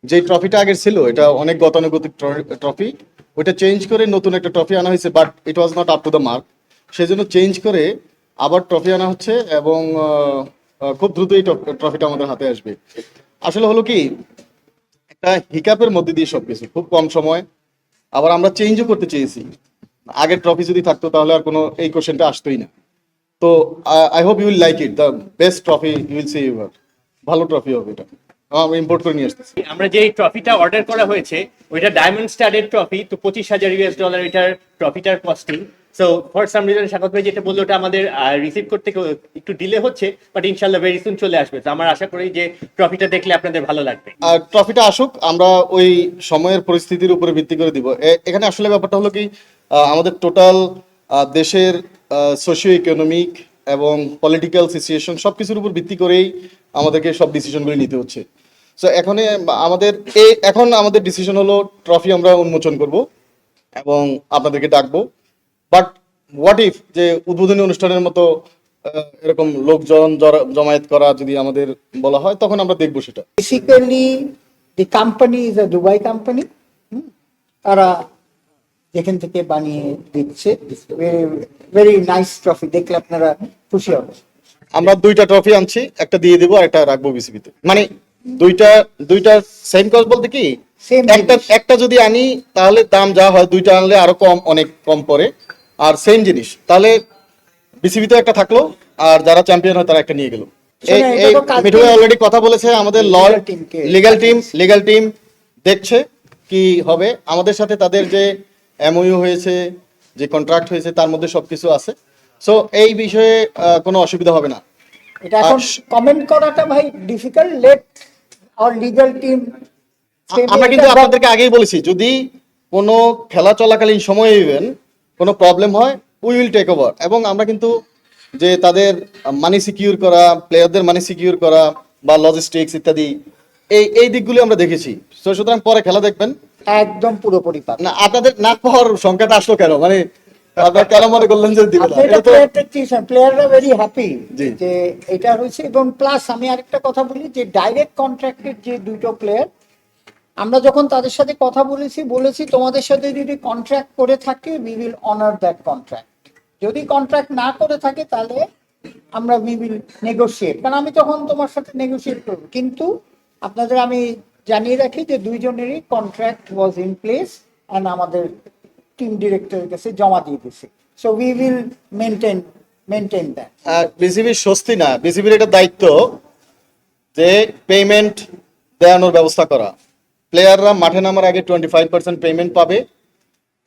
যে ট্রফিটা আগে ছিল এটা অনেক গতানুগতিক ট্রফি, ওইটা চেঞ্জ করে নতুন একটা ট্রফি আনা হয়েছে, but it was not up to the mark. সেই জন্য চেঞ্জ করে আবার ট্রফি আনা হচ্ছে, এবং খুব দ্রুত এই ট্রফিটা আমাদের হাতে আসবে। আসলে হলো কি, একটা হিকাপের মধ্যে দিয়ে সবকিছু খুব কম সময়, আবার আমরা চেঞ্জও করতে চেয়েছি। আগের ট্রফি যদি থাকতো তাহলে আর কোনো এই কোশ্চেনটা আসতোই না। তো I hope you will like it, the best trophy you will see ever. ভালো ট্রফি হবে এটা, আমরা ইম্পোর্ট করে নিয়ে আসতেছি। আমরা যে ট্রফিটা অর্ডার করা হয়েছে ওইটা ডায়মন্ড স্টারের ট্রফি, তো $25,000 এটার ট্রফিটার costing. So for some reason Swagata ভাই যেটা বললো ওটা আমাদের রিসিভ করতে একটু ডিলে হচ্ছে, বাট ইনশাল্লাহ ভেরি সুন চলে আসবে। তো আমার আশা করি যে ট্রফিটা দেখলে আপনাদের ভালো লাগবে। আর ট্রফিটা আসুক, আমরা ওই সময়ের পরিস্থিতির উপরে ভিত্তি করে দিব। এখানে আসলে ব্যাপারটা হলো কি, আমাদের টোটাল দেশের সোশিও ইকোনমিক এবং পলিটিক্যাল সিচুয়েশন সব কিছুর উপর ভিত্তি করেই আমাদেরকে সব ডিসিশনগুলি নিতে হচ্ছে। সো এখন আমাদের ডিসিশন হলো ট্রফি আমরা উন্মোচন করব এবং আপনাদেরকে ডাকবো। বাট হোয়াট ইফ যে উদ্বোধনী অনুষ্ঠানের মতো এরকম লোকজন জমায়েত করা যদি আমাদের বলা হয়, তখন আমরা দেখবো সেটা। Basically, the company is a Dubai company. তারা যেখান থেকে বানিয়ে দিচ্ছে, ভেরি নাইস ট্রফি, দেখলে আপনারা খুশি হবে। আমরা দুইটা ট্রফি আনছি, একটা দিয়ে দিব আর একটা রাখবো বিসিবিতে। মানে দুইটা দুইটা সেম কজ বলতে কি, Same একটা যদি আনি তাহলে দাম যা হয়, দুইটা আনলে আরো কম, অনেক কম পড়ে। আর সেম জিনিস তাহলে বিসিবিতে একটা থাকলো, আর যারা চ্যাম্পিয়ন হয় তারা একটা নিয়ে গেল। শোনো, এটা তো কালকে- মিঠু অলরেডি কথা বলেছে, আমাদের লিগ্যাল টিম দেখছে কি হবে। আমাদের সাথে তাদের যে এমওইউ হয়েছে, যে কন্ট্রাক্ট হয়েছে, তার মধ্যে সবকিছু আছে। সো এই বিষয়ে কোনো অসুবিধা হবে না। এটা এখন কমেন্ট করাটা ভাই difficult, let our legal team. আমরা কিন্তু আপনাদেরকে আগেই বলেছি, যদি কোনো খেলা চলাকালীন সময়ে ইভেন কোনো প্রবলেম হয়, উই উইল টেক ওভার। এবং আমরা কিন্তু যে তাদের মানি সিকিউর করা, প্লেয়ারদের মানি সিকিউর করা বা লজিস্টিক্স ইত্যাদি, এই দিকগুলি আমরা দেখেছি। তো সুতরাং পরে খেলা দেখবেন। একদম পুরোপুরি পাবে না, আপনাদের না পাওয়ার সংখ্যাটা আসলো কেন, মানে আপনারা কেন মনে করলেন যে দিবে না? এটা তো প্লেয়াররা ভেরি হ্যাপি জি। যে এটা হয়েছে। এবং প্লাস আমি আরেকটা কথা বলি যে ডাইরেক্ট কন্ট্রাক্টেড যে দুটো প্লেয়ার, আমরা যখন তাদের সাথে কথা বলেছি তোমাদের সাথে যদি কন্ট্রাক্ট করে থাকে we will honour that contract. যদি কন্ট্রাক্ট না করে থাকে তাহলে আমরা উই উইল নেগোশিয়েট, কারণ আমি তখন তোমার সাথে নেগোশিয়েট করবো। কিন্তু আপনাদের আমি জানিয়ে রাখি যে দুইজনেরই contract was in place and আমাদের টিম ডিরেক্টরের কাছে জমা দিয়ে দিছে। So we will maintain that. বিসিবির স্বস্তি না, বিসিবির এটা দায়িত্ব যে পেমেন্ট দেওয়ানোর ব্যবস্থা করা। প্লেয়াররা মাঠে নামার আগে 25% পেমেন্ট পাবে,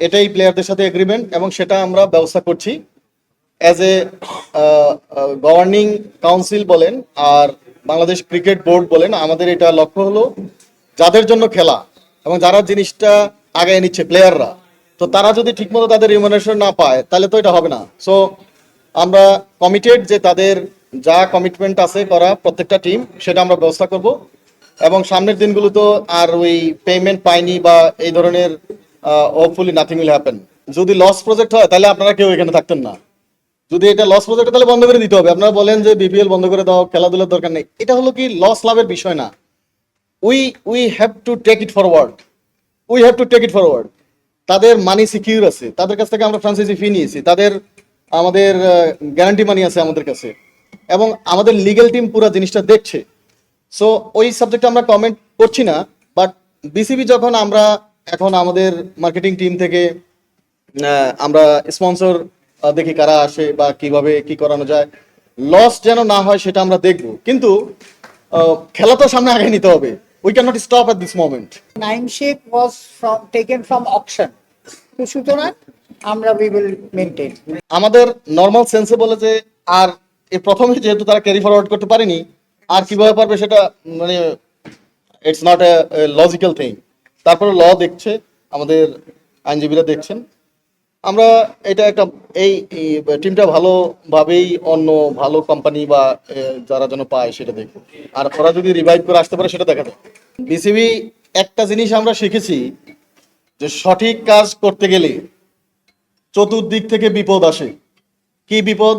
এটাই প্লেয়ারদের সাথে এগ্রিমেন্ট, এবং সেটা আমরা ব্যবস্থা করছি। অ্যাজ এ গভর্নিং কাউন্সিল বলেন আর বাংলাদেশ ক্রিকেট বোর্ড বলেন, আমাদের এটা লক্ষ্য হলো যাদের জন্য খেলা এবং যারা জিনিসটা আগায় নিচ্ছে প্লেয়াররা, তো তারা যদি ঠিকমতো তাদের রিমুনারেশন না পায় তাহলে তো এটা হবে না। সো আমরা কমিটেড যে তাদের যা কমিটমেন্ট আছে করা প্রত্যেকটা টিম, সেটা আমরা ব্যবস্থা করব। এবং সামনের দিনগুলো তো আর ওই পেমেন্ট পাইনি বা এই ধরনের হোপফুলি নাথিং উইল হ্যাপেন। যদি লস প্রজেক্ট হয় তাহলে আপনারা কেউ এখানে থাকতেন না। যদি এটা লস প্রজেক্ট তাহলে বন্ধ করে দিতে হবে। আপনারা বলেন যে বিপিএল বন্ধ করে দাও, খেলাধুলার দরকার নেই, এটা হলো কি লস লাভের বিষয় না। We have to take it forward. তাদের মানি সিকিউর আছে, তাদের কাছ থেকে আমরা ফ্রাঞ্চাইজি ফি নিয়েছি, আমাদের গ্যারান্টি মানি আছে আমাদের কাছে, এবং আমাদের লিগ্যাল টিম পুরো জিনিসটা দেখছে। সো ওই সাবজেক্টে আমরা কমেন্ট করছি না। বাট বিসিবি যখন আমরা এখন আমাদের মার্কেটিং টিম থেকে আমরা স্পন্সর দেখি কারা আসে বা কিভাবে কি করানো যায়, লস যেন না হয় সেটা আমরা দেখব। কিন্তু খেলা তো সামনে আগে নিতে হবে। We can not stop at this moment. Naim Sheikh was taken from auction, তো সুতরাং আমরা উই উইল মেনটেন। আমাদের নর্মাল সেন্সে বলে যে আর এর প্রথমে যেহেতু তারা ক্যারি ফরওয়ার্ড করতে পারেনি, আর কিভাবে পারবে সেটা মানে it's not a logical thing. তারপরে ল দেখছে, আমাদের আইনজীবীরা দেখছেন। আমরা এটা একটা এই টিমটা ভালোভাবেই অন্য ভালো কোম্পানি বা যারা যেন পায় সেটা দেখবো। আর ওরা যদি রিভাইভ করে আসতে পারে সেটা দেখা যায়। বিসিবি একটা জিনিস আমরা শিখেছি যে সঠিক কাজ করতে গেলে চতুর্দিক থেকে বিপদ আসে। কি বিপদ?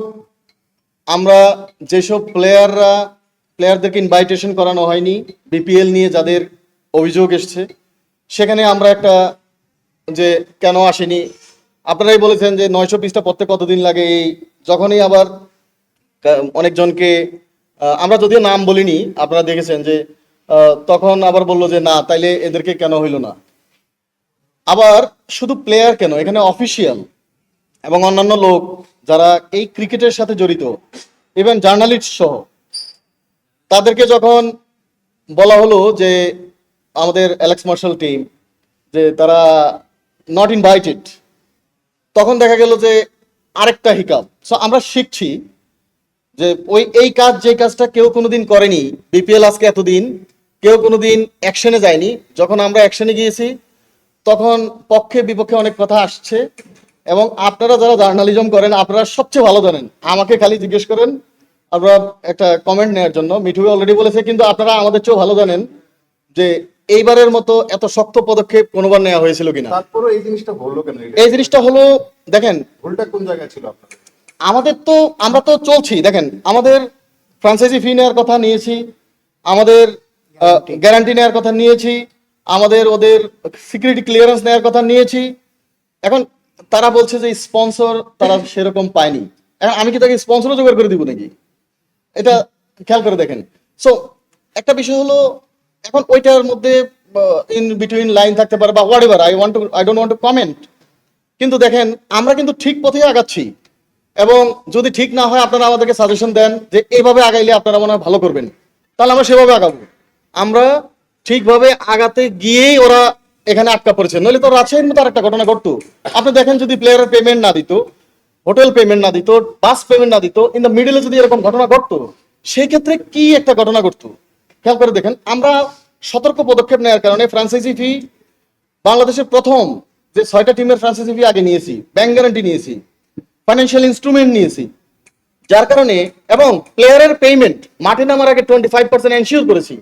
আমরা যেসব প্লেয়ারদেরকে ইনভাইটেশন করানো হয়নি, বিপিএল নিয়ে যাদের অভিযোগ এসছে, সেখানে আমরা একটা যে কেন আসেনি, আপনারাই বলেছেন যে 900 পিসটা পড়তে কতদিন লাগে। এই যখনই আবার অনেকজনকে আমরা যদিও নাম বলিনি, আপনারা দেখেছেন যে তখন আবার বললো যে না, তাইলে এদেরকে কেন হইলো না। আবার শুধু প্লেয়ার কেন, এখানে অফিসিয়াল এবং অন্যান্য লোক যারা এই ক্রিকেটের সাথে জড়িত, ইভেন জার্নালিস্ট সহ, তাদেরকে যখন বলা হলো যে আমাদের অ্যালেক্স মার্শাল টিম যে তারা নট ইনভাইটেড, তখন দেখা গেল যে আরেকটা হিকাপ। সো আমরা শিখছি যে এই কাজ, যে কাজটা কেউ কোনোদিন করেনি, বিপিএল আজকে এতদিন কেউ কোনোদিন অ্যাকশনে যায়নি, যখন আমরা অ্যাকশনে গিয়েছি তখন পক্ষে বিপক্ষে অনেক কথা আসছে। এবং আপনারা যারা জার্নালিজম করেন আপনারা সবচেয়ে ভালো জানেন, আমাকে খালি জিজ্ঞেস করেন আমরা একটা কমেন্ট নেওয়ার জন্য, মিঠু অলরেডি বলেছে, কিন্তু আপনারা আমাদের চেয়েও ভালো জানেন যে এইবারের মতো এত শক্ত পদক্ষেপ কোনোবার নেওয়া হয়েছিল কিনা। তারপরে এই জিনিসটা বললো কেন? এই জিনিসটা হলো, দেখেন ভুলটা কোন জায়গায় ছিল আপনার? আমাদের তো, আমরা তো চলছি, দেখেন আমাদের ফ্রাঞ্চাইজি ফি নেওয়ার কথা নিয়েছি, আমাদের গ্যারান্টি নেওয়ার কথা নিয়েছি, আমাদের ওদের সিকিউরিটি ক্লিয়ারেন্স নেওয়ার কথা নিয়েছি। এখন তারা বলছে যে স্পন্সর তারা সেরকম পায়নি। এখন আমি কি তাকে স্পন্সরও জোগাড় করে দিব নাকি? এটা খেয়াল করে দেখেন। সো একটা বিষয় হলো, এখন ওইটার মধ্যে ইন বিটুইন লাইন থাকতে পারে বা what ever, I don't want to comment, কিন্তু দেখেন আমরা কিন্তু ঠিক পথেই আগাচ্ছি। এবং যদি ঠিক না হয় আপনারা আমাদেরকে সাজেশন দেন যে এইভাবে আগাইলে আপনারা মনে হয় ভালো করবেন, তাহলে আমরা সেভাবে আগাবো। আমরা ঠিকভাবে আগাতে গিয়েই ওরা এখানে আটকা পড়েছে, নইলে তো রাজশাহীর মতো আরেকটা ঘটনা ঘটতো। আপনি দেখেন যদি প্লেয়ারের পেমেন্ট না দিত, হোটেল পেমেন্ট না দিত, বাস পেমেন্ট না দিত, ইন দ্য মিডলে যদি এরকম ঘটনা ঘটতো, সেই ক্ষেত্রে কি একটা ঘটনা ঘটতো খেয়াল করে দেখেন। আমরা সতর্ক পদক্ষেপ নেওয়ার কারণে ফ্রাঞ্চাইজি ফি বাংলাদেশের প্রথম যে 6টা টিমের ফ্রাঞ্চাইজি ফি আগে নিয়েছি, ব্যাংক গ্যারান্টি নিয়েছি, ফাইন্যান্সিয়াল ইনস্ট্রুমেন্ট নিয়েছি, যার কারণে, এবং প্লেয়ারের পেমেন্ট মাঠে নামার আগে 25% এনশিওর করেছি।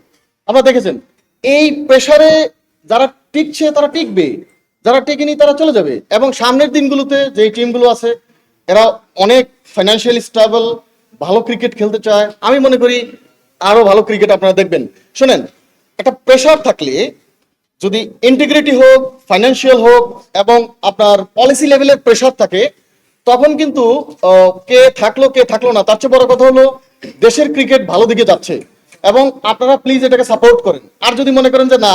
আপনারা দেখেছেন এই প্রেসারে যারা টিকছে তারা টিকবে, যারা টিকেনি তারা চলে যাবে। এবং সামনের দিনগুলোতে যে টিমগুলো আছে এরা অনেক ফাইন্যান্সিয়াল স্টেবল, ভালো ক্রিকেট খেলতে চায়, আমি মনে করি আরো ভালো ক্রিকেট আপনারা দেখবেন। শোনেন, একটা প্রেসার থাকলে, যদি ইন্টিগ্রিটি হোক, ফাইন্যান্সিয়াল হোক এবং আপনার পলিসি লেভেলের প্রেসার থাকে, তখন কিন্তু কে থাকলো না, তার চেয়ে বড় কথা হলো দেশের ক্রিকেট ভালো দিকে যাচ্ছে। এবং আপনারা প্লিজ এটাকে সাপোর্ট করেন। আর যদি মনে করেন যে না,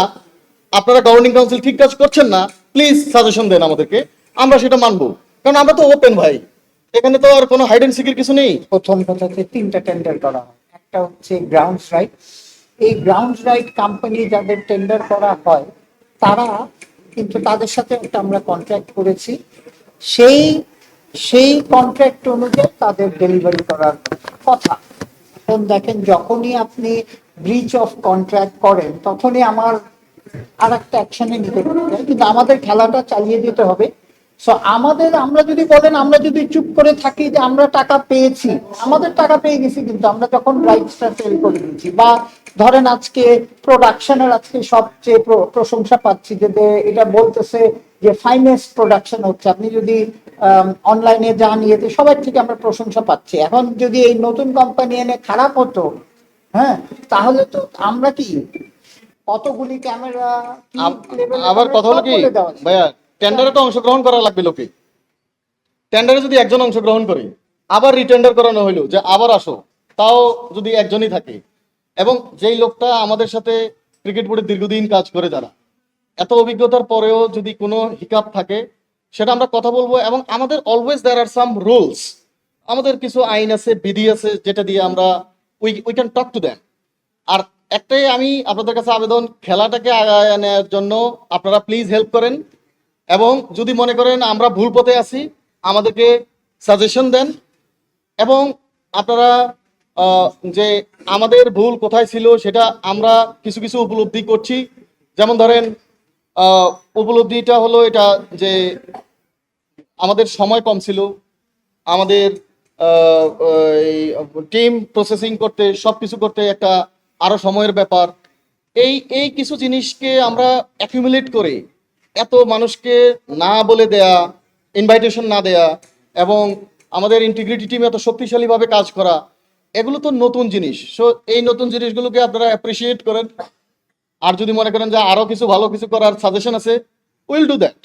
আপনারা গভর্নিং কাউন্সিল ঠিক কাজ করছেন না, প্লিজ সাজেশন দেন আমাদেরকে, আমরা সেটা মানবো। কারণ আমরা তো ওপেন ভাই, এখানে তো আর কোনো হাইড এন্ড সিকের কিছু নেই। প্রথম কথা হচ্ছে 3টা টেন্ডার করা হয়। একটা হচ্ছে গ্রাউন্ডস রাইট। এই গ্রাউন্ডস রাইট কোম্পানি যাদের টেন্ডার করা হয়, তারা কিন্তু তাদের সাথে একটা আমরা কন্ট্রাক্ট করেছি, সেই সেই কন্ট্রাক্ট অনুযায়ী তাদের ডেলিভারি করার কথা। এখন দেখেন, যখনই আপনি ব্রিচ অফ কন্ট্রাক্ট করেন তখনই আমার আর একটা অ্যাকশনে নিতে পারি, কিন্তু আমাদের খেলাটা চালিয়ে যেতে হবে। সো আমরা যদি বলেন, আমরা যদি চুপ করে থাকি যে আমরা টাকা পেয়েছি, আমাদের টাকা পেয়ে গেছি, কিন্তু আমরা যখন রাইটসটা সেল করে দিচ্ছি, বা ধরেন আজকে প্রোডাকশনের আজকে সবচেয়ে প্রশংসা পাচ্ছি যে এটা বলতেছে যে ফাইনেস্ট প্রোডাকশন হচ্ছে। আপনি যদি অনলাইনে যান, ইয়েতে সবার থেকে আমরা প্রশংসা পাচ্ছি। এখন যদি এই নতুন কোম্পানি এনে খারাপ হতো, হ্যাঁ, তাহলে তো আমরা কি কতগুলি ক্যামেরা, আবার কথা হলো কি ভাইয়া, টেন্ডারে তো অংশগ্রহণ করা লাগবে লোকে। টেন্ডারে যদি একজন অংশগ্রহণ করে, আবার রিটেন্ডার করানো হইলো যে আবার আসো, তাও যদি একজনই থাকে, এবং যেই লোকটা আমাদের সাথে ক্রিকেট বোর্ডে দীর্ঘদিন কাজ করে, যারা এত অভিজ্ঞতার পরেও যদি কোনো হিকাপ থাকে, সেটা আমরা কথা বলবো। এবং আমাদের অলওয়েজ দেয়ার আর সাম রুলস, আমাদের কিছু আইন আছে, বিধি আছে, যেটা দিয়ে আমরা we can talk to them. আর একটাই আমি আপনাদের কাছে আবেদন, খেলাটাকে আগায় নেওয়ার জন্য আপনারা প্লিজ হেল্প করেন। এবং যদি মনে করেন আমরা ভুল পথে আছি, আমাদেরকে সাজেশন দেন। এবং আপনারা যে আমাদের ভুল কোথায় ছিল সেটা আমরা কিছু কিছু উপলব্ধি করছি। যেমন ধরেন উপলব্ধিটা হলো এটা যে আমাদের সময় কম ছিল, আমাদের টিম প্রসেসিং করতে, সব কিছু করতে একটা আরো সময়ের ব্যাপার। এই কিছু জিনিসকে আমরা অ্যাকিউমুলেট করে এত মানুষকে না বলে দেয়া, ইনভাইটেশন না দেয়া, এবং আমাদের ইন্টিগ্রিটি টিম এত শক্তিশালীভাবে কাজ করা, এগুলো তো নতুন জিনিস। সো এই নতুন জিনিসগুলোকে আপনারা অ্যাপ্রিসিয়েট করেন। আর যদি মনে করেন যে আরো কিছু ভালো কিছু করার সাজেশন আছে, উইল ডু দ্যাট।